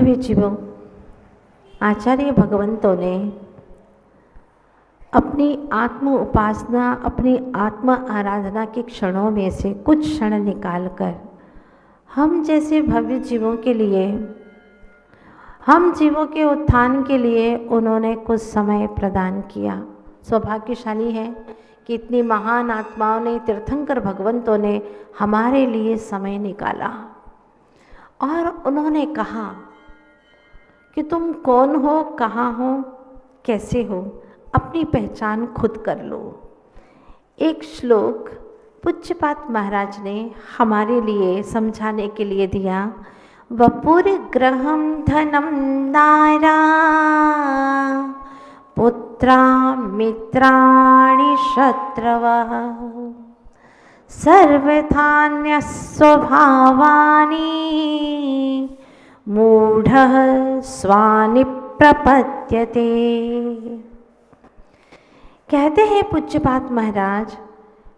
भव्य जीवों, आचार्य भगवंतों ने अपनी आत्म उपासना, अपनी आत्म आराधना के क्षणों में से कुछ क्षण निकालकर हम जैसे भव्य जीवों के लिए, हम जीवों के उत्थान के लिए उन्होंने कुछ समय प्रदान किया। सौभाग्यशाली है कि इतनी महान आत्माओं ने, तीर्थंकर भगवंतों ने हमारे लिए समय निकाला और उन्होंने कहा कि तुम कौन हो, कहाँ हो, कैसे हो, अपनी पहचान खुद कर लो। एक श्लोक पूज्यपाद महाराज ने हमारे लिए समझाने के लिए दिया। वपुर्ग्रहं धनं दारा पुत्रा मित्राणि शत्रवः सर्वथान्यः स्वभावानि मूढ़ः स्वानि प्रपद्यते। कहते हैं पूज्यपाद महाराज,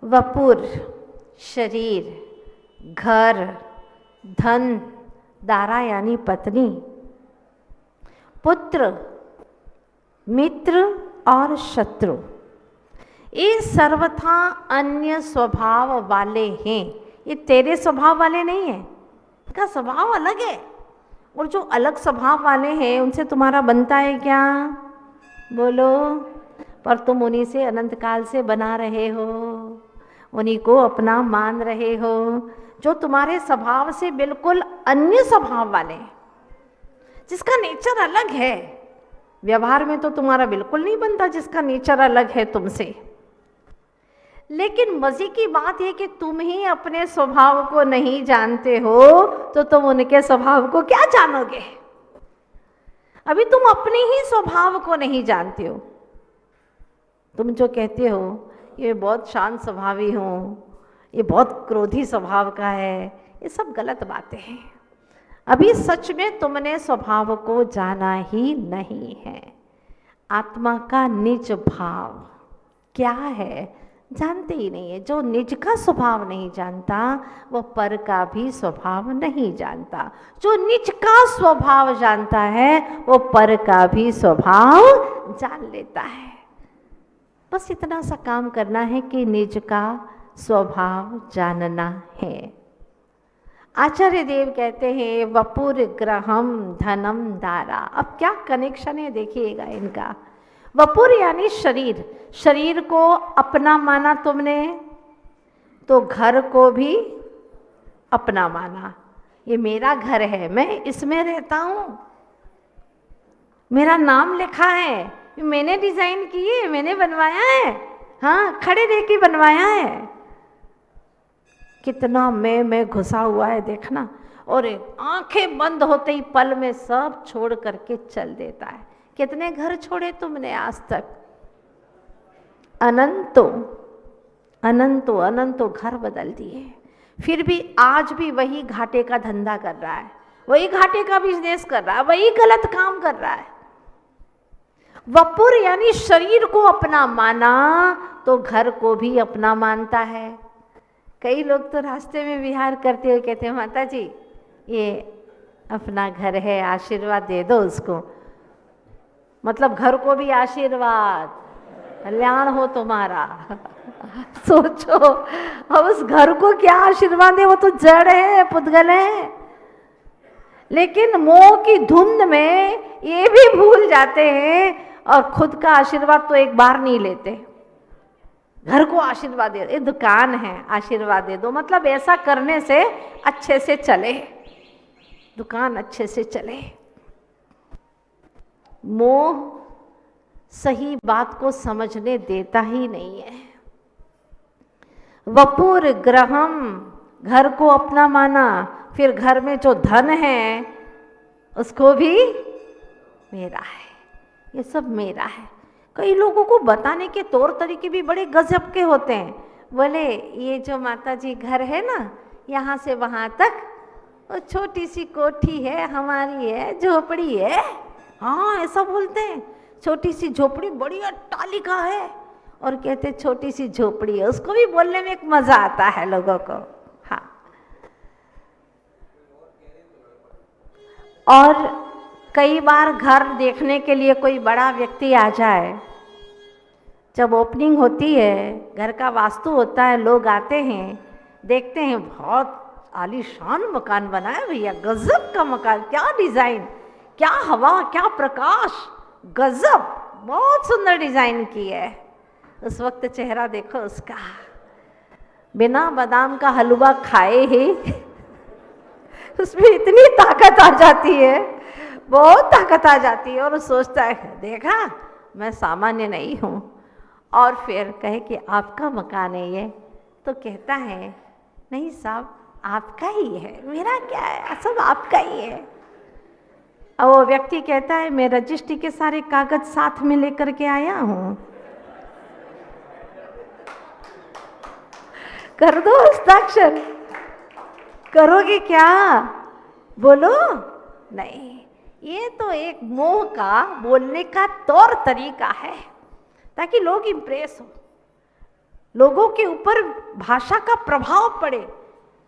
वपुर शरीर, घर, धन, दारा यानी पत्नी, पुत्र, मित्र और शत्रु, ये सर्वथा अन्य स्वभाव वाले हैं। ये तेरे स्वभाव वाले नहीं हैं, इनका स्वभाव अलग है। और जो अलग स्वभाव वाले हैं उनसे तुम्हारा बनता है क्या? बोलो। पर तुम उन्हीं से अनंत काल से बना रहे हो, उन्हीं को अपना मान रहे हो, जो तुम्हारे स्वभाव से बिल्कुल अन्य स्वभाव वाले, जिसका नेचर अलग है। व्यवहार में तो तुम्हारा बिल्कुल नहीं बनता, जिसका नेचर अलग है तुमसे। लेकिन मजे की बात यह कि तुम ही अपने स्वभाव को नहीं जानते हो, तो तुम उनके स्वभाव को क्या जानोगे? अभी तुम अपने ही स्वभाव को नहीं जानते हो। तुम जो कहते हो ये बहुत शांत स्वभावी हूँ, ये बहुत क्रोधी स्वभाव का है, ये सब गलत बातें हैं। अभी सच में तुमने स्वभाव को जाना ही नहीं है। आत्मा का निज भाव क्या है जानते ही नहीं है। जो निज का स्वभाव नहीं जानता वो पर का भी स्वभाव नहीं जानता। जो निज का स्वभाव जानता है वो पर का भी स्वभाव जान लेता है। बस इतना सा काम करना है कि निज का स्वभाव जानना है। आचार्य देव कहते हैं वपुर ग्रहम धनम दारा। अब क्या कनेक्शन है देखिएगा इनका। वपुर यानी शरीर, शरीर को अपना माना तुमने तो घर को भी अपना माना। ये मेरा घर है, मैं इसमें रहता हूँ, मेरा नाम लिखा है, मैंने डिजाइन किए, मैंने बनवाया है, हाँ खड़े रह के बनवाया है। कितना मैं घुसा हुआ है देखना। और आंखें बंद होते ही पल में सब छोड़ करके चल देता है। कितने घर छोड़े तुमने आज तक? अनंतो घर बदल दिए। फिर भी आज भी वही घाटे का धंधा कर रहा है, वही घाटे का बिजनेस कर रहा है, वही गलत काम कर रहा है। वपुर यानी शरीर को अपना माना तो घर को भी अपना मानता है। कई लोग तो रास्ते में विहार करते हुए कहते हैं माता जी ये अपना घर है, आशीर्वाद दे दो उसको। मतलब घर को भी आशीर्वाद, कल्याण हो तुम्हारा। सोचो अब उस घर को क्या आशीर्वाद है? वो तो जड़ है, पुद्गल है। लेकिन मोह की धुंध में ये भी भूल जाते हैं और खुद का आशीर्वाद तो एक बार नहीं लेते। घर को आशीर्वाद दे, ये दुकान है आशीर्वाद दे दो, मतलब ऐसा करने से अच्छे से चले, दुकान अच्छे से चले। मोह सही बात को समझने देता ही नहीं है। वपुर ग्रहम, घर को अपना माना, फिर घर में जो धन है उसको भी मेरा है, ये सब मेरा है। कई लोगों को बताने के तौर तरीके भी बड़े गजब के होते हैं। बोले ये जो माता जी घर है ना, यहाँ से वहाँ तक वो छोटी सी कोठी है, हमारी है, झोपड़ी है। हाँ ऐसा बोलते हैं। छोटी सी झोपड़ी बड़ी अट्टालिका है और कहते छोटी सी झोपड़ी है। उसको भी बोलने में एक मजा आता है लोगों को। हाँ, और कई बार घर देखने के लिए कोई बड़ा व्यक्ति आ जाए, जब ओपनिंग होती है, घर का वास्तु होता है, लोग आते हैं, देखते हैं बहुत आलीशान मकान बना है भैया, गजब का मकान, क्या डिज़ाइन, क्या हवा, क्या प्रकाश, गजब, बहुत सुंदर डिज़ाइन की है। उस वक्त चेहरा देखो उसका, बिना बादाम का हलवा खाए ही उसमें इतनी ताकत आ जाती है, बहुत ताकत आ जाती है, और वो सोचता है देखा मैं सामान्य नहीं हूँ। और फिर कहे कि आपका मकान है ये, तो कहता है नहीं साहब आपका ही है, मेरा क्या है, सब आपका ही है। और वो व्यक्ति कहता है मैं रजिस्ट्री के सारे कागज साथ में लेकर के आया हूँ, कर दो हस्ताक्षर। करोगे क्या? बोलो नहीं। ये तो एक मोह का बोलने का तौर तरीका है ताकि लोग इम्प्रेस हो, लोगों के ऊपर भाषा का प्रभाव पड़े,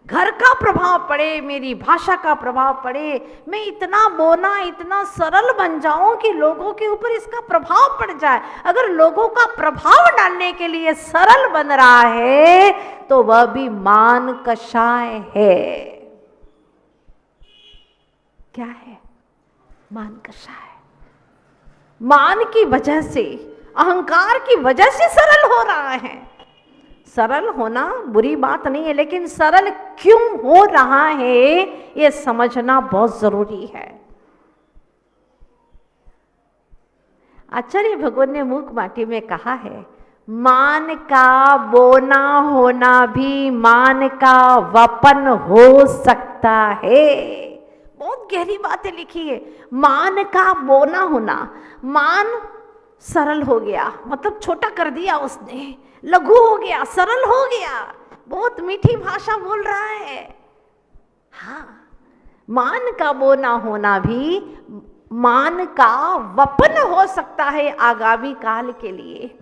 घर का प्रभाव पड़े, मेरी भाषा का प्रभाव पड़े, मैं इतना बोना, इतना सरल बन जाऊं कि लोगों के ऊपर इसका प्रभाव पड़ जाए। अगर लोगों का प्रभाव डालने के लिए सरल बन रहा है तो वह भी मान कषाय है। क्या है? मान कषाय। मान की वजह से, अहंकार की वजह से सरल हो रहा है। सरल होना बुरी बात नहीं है, लेकिन सरल क्यों हो रहा है ये समझना बहुत जरूरी है। आचार्य भगवान ने मूक माटी में कहा है, मान का बोना होना भी मान का वपन हो सकता है। बहुत गहरी बातें लिखी है। मान का बोना होना, मान सरल हो गया, मतलब छोटा कर दिया उसने, लघु हो गया, सरल हो गया, बहुत मीठी भाषा बोल रहा है। हाँ, मान का बोना होना भी मान का वपन हो सकता है आगामी काल के लिए।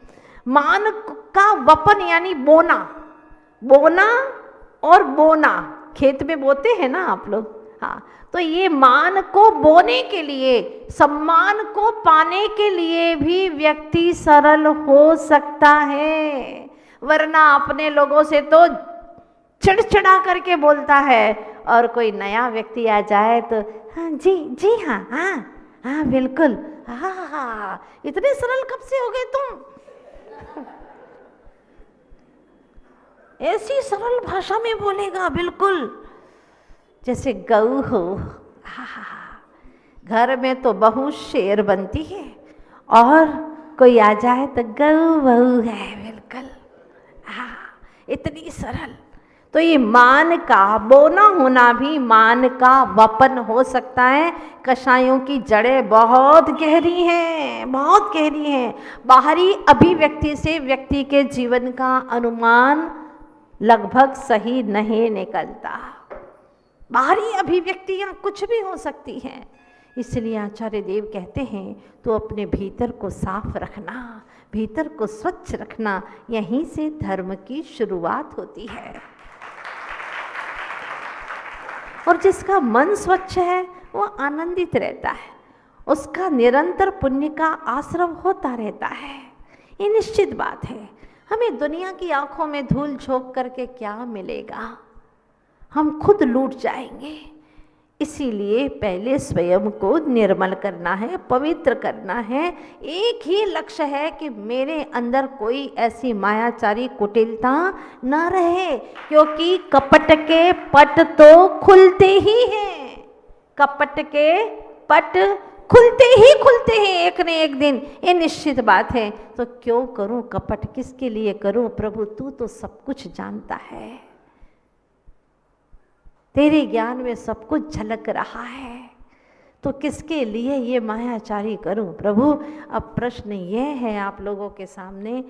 मान का वपन यानी बोना, बोना और बोना, खेत में बोते हैं ना आप लोग। हाँ, तो ये मान को बोने के लिए, सम्मान को पाने के लिए भी व्यक्ति सरल हो सकता है, वरना अपने लोगों से तो चिड़चिड़ा करके बोलता है, और कोई नया व्यक्ति आ जाए तो हाँ जी जी हाँ हाँ हाँ बिल्कुल, हाँ हाँ, इतने सरल कब से हो गए तुम? ऐसी सरल भाषा में बोलेगा बिल्कुल जैसे गऊ हो। हाँ, घर में तो बहू शेर बनती है, और कोई आ जाए तो गऊ बहू है बिल्कुल। हाँ, इतनी सरल। तो ये मान का बोना होना भी मान का वपन हो सकता है। कषायों की जड़ें बहुत गहरी हैं, बहुत गहरी हैं। बाहरी अभिव्यक्ति से व्यक्ति के जीवन का अनुमान लगभग सही नहीं निकलता। बाहरी अभिव्यक्तियाँ कुछ भी हो सकती हैं, इसलिए आचार्य देव कहते हैं तो अपने भीतर को साफ रखना, भीतर को स्वच्छ रखना, यहीं से धर्म की शुरुआत होती है। और जिसका मन स्वच्छ है वो आनंदित रहता है, उसका निरंतर पुण्य का आश्रव होता रहता है। ये निश्चित बात है। हमें दुनिया की आंखों में धूल झोंक करके क्या मिलेगा? हम खुद लूट जाएंगे। इसीलिए पहले स्वयं को निर्मल करना है, पवित्र करना है। एक ही लक्ष्य है कि मेरे अंदर कोई ऐसी मायाचारी कुटिलता न रहे, क्योंकि कपट के पट तो खुलते ही हैं। कपट के पट खुलते हैं एक न एक दिन, ये निश्चित बात है। तो क्यों करूं कपट, किसके लिए करूं? प्रभु तू तो सब कुछ जानता है, तेरे ज्ञान में सब कुछ झलक रहा है, तो किसके लिए ये मायाचारी करूं प्रभु? अब प्रश्न ये है आप लोगों के सामने,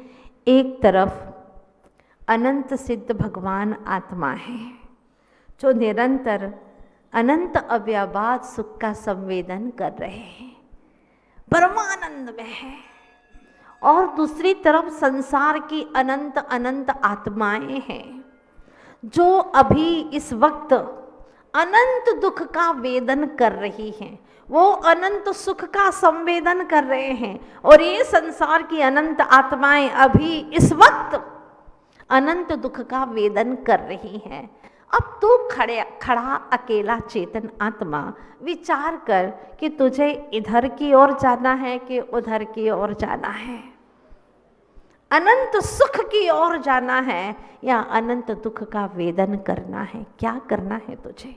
एक तरफ अनंत सिद्ध भगवान आत्मा है जो निरंतर अनंत अव्याबाद सुख का संवेदन कर रहे हैं, परमानंद में है, और दूसरी तरफ संसार की अनंत अनंत आत्माएं हैं जो अभी इस वक्त अनंत दुख का वेदन कर रही हैं। वो अनंत सुख का संवेदन कर रहे हैं। और ये संसार की अनंत आत्माएं अभी इस वक्त अनंत दुख का वेदन कर रही हैं। अब तू खड़ा अकेला चेतन आत्मा विचार कर कि तुझे इधर की ओर जाना है कि उधर की ओर जाना है, अनंत सुख की ओर जाना है या अनंत दुख का वेदन करना है। क्या करना है तुझे?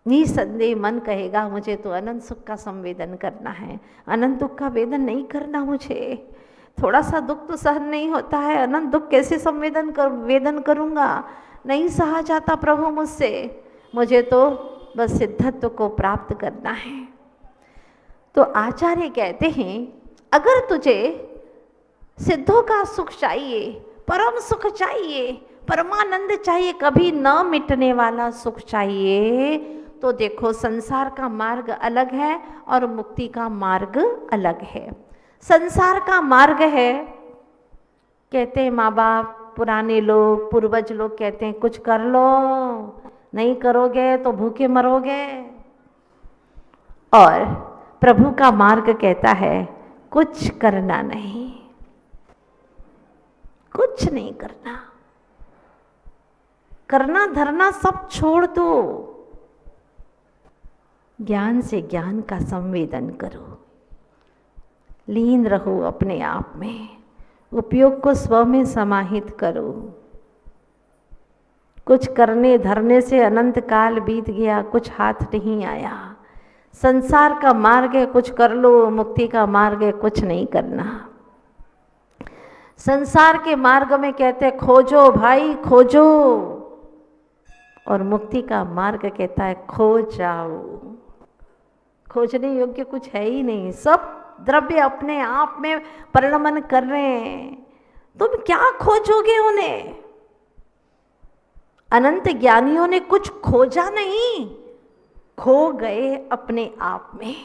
निसंदेह मन कहेगा मुझे तो अनंत सुख का संवेदन करना है, अनंत दुख का वेदन नहीं करना। मुझे थोड़ा सा दुख तो सहन नहीं होता है, अनंत दुख कैसे वेदन करूँगा? नहीं सहा जाता प्रभु मुझसे, मुझे तो बस सिद्धत्व को प्राप्त करना है। तो आचार्य कहते हैं अगर तुझे सिद्धों का सुख चाहिए, परम सुख चाहिए, परमानंद चाहिए, कभी न मिटने वाला सुख चाहिए, तो देखो संसार का मार्ग अलग है और मुक्ति का मार्ग अलग है। संसार का मार्ग है, कहते हैं माँ बाप, पुराने लोग, पूर्वज लोग कहते हैं कुछ कर लो, नहीं करोगे तो भूखे मरोगे। और प्रभु का मार्ग कहता है कुछ करना नहीं, कुछ नहीं करना, करना धरना सब छोड़ दो, ज्ञान से ज्ञान का संवेदन करो, लीन रहो अपने आप में, उपयोग को स्व में समाहित करो। कुछ करने धरने से अनंत काल बीत गया, कुछ हाथ नहीं आया। संसार का मार्ग है कुछ कर लो, मुक्ति का मार्ग है कुछ नहीं करना। संसार के मार्ग में कहते खोजो भाई खोजो, और मुक्ति का मार्ग कहता है खो जाओ। खोजने योग्य कुछ है ही नहीं, सब द्रव्य अपने आप में परिणमन कर रहे हैं, तुम क्या खोजोगे उन्हें? अनंत ज्ञानियों ने कुछ खोजा नहीं, खो गए अपने आप में।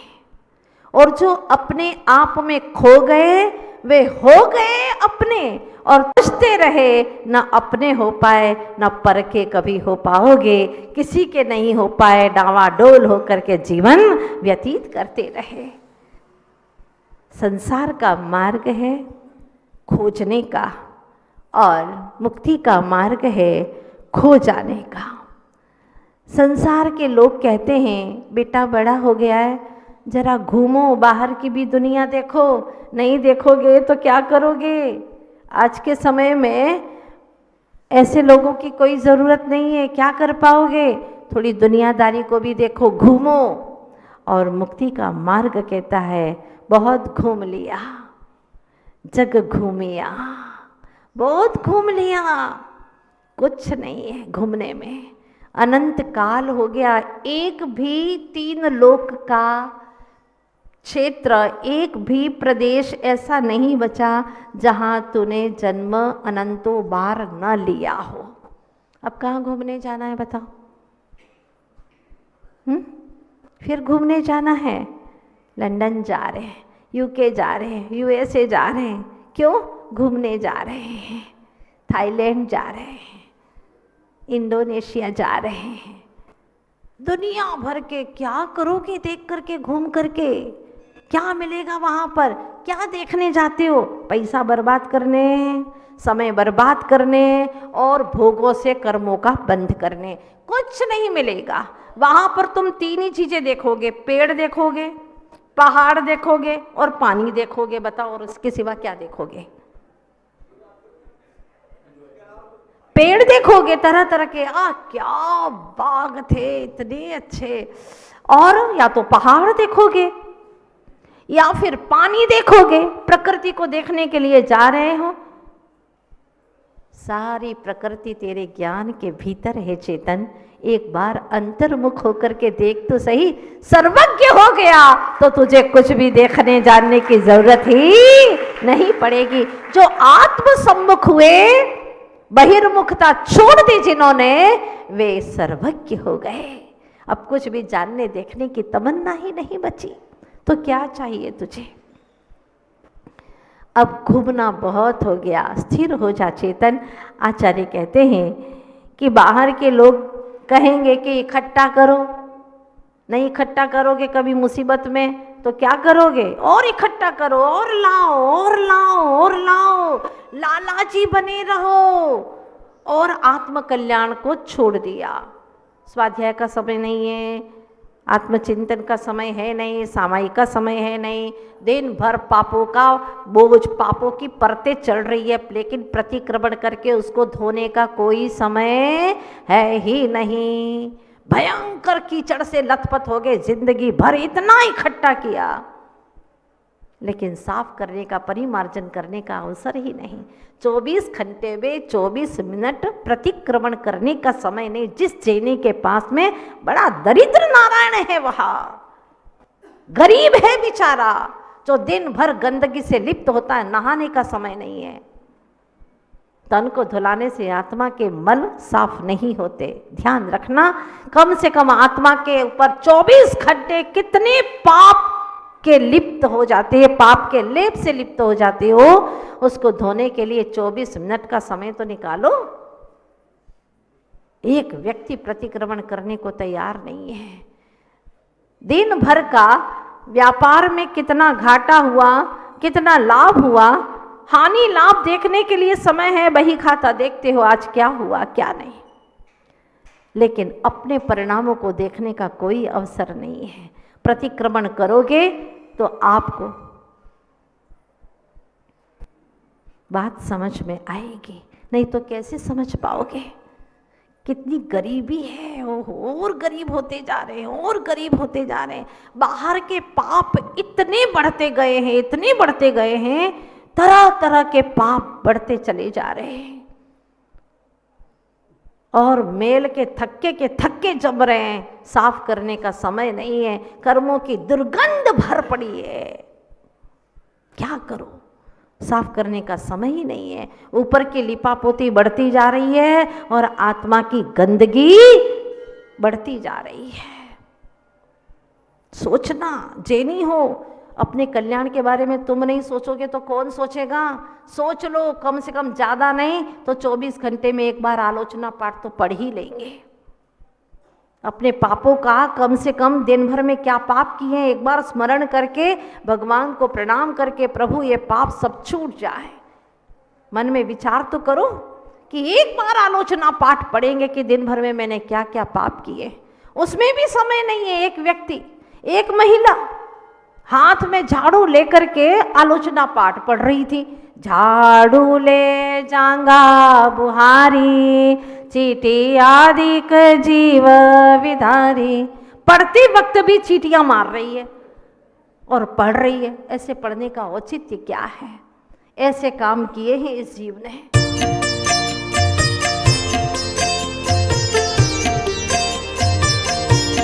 और जो अपने आप में खो गए वे हो गए अपने, और पूछते रहे न अपने हो पाए न पर के कभी हो पाओगे, किसी के नहीं हो पाए, डावाडोल होकर के जीवन व्यतीत करते रहे। संसार का मार्ग है खोजने का और मुक्ति का मार्ग है खो जाने का। संसार के लोग कहते हैं बेटा बड़ा हो गया है, जरा घूमो, बाहर की भी दुनिया देखो, नहीं देखोगे तो क्या करोगे? आज के समय में ऐसे लोगों की कोई ज़रूरत नहीं है, क्या कर पाओगे? थोड़ी दुनियादारी को भी देखो, घूमो। और मुक्ति का मार्ग कहता है बहुत घूम लिया, जग घूमिया, बहुत घूम लिया, कुछ नहीं है घूमने में। अनंत काल हो गया, एक भी 3 लोक का क्षेत्र, एक भी प्रदेश ऐसा नहीं बचा जहाँ तूने जन्म अनंतों बार न लिया हो। अब कहाँ घूमने जाना है बताओ? फिर घूमने जाना है, लंदन जा रहे हैं, यूके जा रहे हैं, यूएसए जा रहे हैं, क्यों? घूमने जा रहे हैं। थाईलैंड जा रहे हैं, इंडोनेशिया जा रहे हैं, दुनिया भर के। क्या करोगे देख करके, घूम करके? क्या मिलेगा वहाँ पर? क्या देखने जाते हो? पैसा बर्बाद करने, समय बर्बाद करने और भोगों से कर्मों का बंध करने। कुछ नहीं मिलेगा वहाँ पर। तुम 3 ही चीज़ें देखोगे, पेड़ देखोगे, पहाड़ देखोगे और पानी देखोगे। बताओ और उसके सिवा क्या देखोगे? पेड़ देखोगे तरह तरह के, क्या बाग थे इतने अच्छे। और या तो पहाड़ देखोगे या फिर पानी देखोगे। प्रकृति को देखने के लिए जा रहे हो, सारी प्रकृति तेरे ज्ञान के भीतर है चेतन। एक बार अंतर्मुख होकर के देख तो सही। सर्वज्ञ हो गया तो तुझे कुछ भी देखने जानने की जरूरत ही नहीं पड़ेगी। जो आत्म सम्मुख हुए, बहिर्मुखता छोड़ दी जिन्होंने, वे सर्वज्ञ हो गए। अब कुछ भी जानने देखने की तमन्ना ही नहीं बची। तो क्या चाहिए तुझे? अब घूमना बहुत हो गया, स्थिर हो जा चेतन। आचार्य कहते हैं कि बाहर के लोग कहेंगे कि इकट्ठा करो, नहीं इकट्ठा करोगे कभी मुसीबत में तो क्या करोगे? और इकट्ठा करो, और लाओ और लाओ और लाओ, लालाची बने रहो और आत्म कल्याण को छोड़ दिया। स्वाध्याय का समय नहीं है, आत्मचिंतन का समय है नहीं, सामायिक का समय है नहीं, दिन भर पापों का बोझ, पापों की परतें चढ़ रही है, लेकिन प्रतिक्रमण करके उसको धोने का कोई समय है ही नहीं। भयंकर कीचड़ से लथपथ हो गए, जिंदगी भर इतना इकट्ठा किया लेकिन साफ करने का, परिमार्जन करने का अवसर ही नहीं। 24 घंटे में 24 मिनट प्रतिक्रमण करने का समय नहीं। जिस जैनी के पास में बड़ा दरिद्र नारायण है, वहां गरीब है बेचारा, जो दिन भर गंदगी से लिप्त होता है, नहाने का समय नहीं है। तन को धुलाने से आत्मा के मल साफ नहीं होते। ध्यान रखना, कम से कम आत्मा के ऊपर 24 घंटे कितने पाप के लिप्त हो जाते हैं, पाप के लेप से लिप्त हो जाते हो, उसको धोने के लिए 24 मिनट का समय तो निकालो। एक व्यक्ति प्रतिक्रमण करने को तैयार नहीं है। दिन भर का व्यापार में कितना घाटा हुआ, कितना लाभ हुआ, हानि लाभ देखने के लिए समय है, बही खाता देखते हो आज क्या हुआ क्या नहीं, लेकिन अपने परिणामों को देखने का कोई अवसर नहीं है। प्रतिक्रमण करोगे तो आपको बात समझ में आएगी, नहीं तो कैसे समझ पाओगे? कितनी गरीबी है, और गरीब होते जा रहे हैं, और गरीब होते जा रहे हैं। बाहर के पाप इतने बढ़ते गए हैं, इतने बढ़ते गए हैं, तरह तरह के पाप बढ़ते चले जा रहे हैं और मेल के थक्के जम रहे हैं। साफ करने का समय नहीं है, कर्मों की दुर्गंध भर पड़ी है, क्या करो? साफ करने का समय ही नहीं है। ऊपर की लिपापोती बढ़ती जा रही है और आत्मा की गंदगी बढ़ती जा रही है। सोचना, जैनी हो, अपने कल्याण के बारे में तुम नहीं सोचोगे तो कौन सोचेगा? सोच लो, कम से कम ज़्यादा नहीं तो 24 घंटे में एक बार आलोचना पाठ तो पढ़ ही लेंगे। अपने पापों का कम से कम दिन भर में क्या पाप किए हैं एक बार स्मरण करके, भगवान को प्रणाम करके, प्रभु ये पाप सब छूट जाए। मन में विचार तो करो कि एक बार आलोचना पाठ पढ़ेंगे कि दिन भर में मैंने क्या क्या पाप किए। उसमें भी समय नहीं है। एक व्यक्ति, एक महिला हाथ में झाड़ू लेकर के आलोचना पाठ पढ़ रही थी। झाड़ू ले जांगा बुहारी, चीटी आदिक जीव विधारी। पढ़ते वक्त भी चीटियां मार रही है और पढ़ रही है। ऐसे पढ़ने का औचित्य क्या है? ऐसे काम किए हैं इस जीव ने।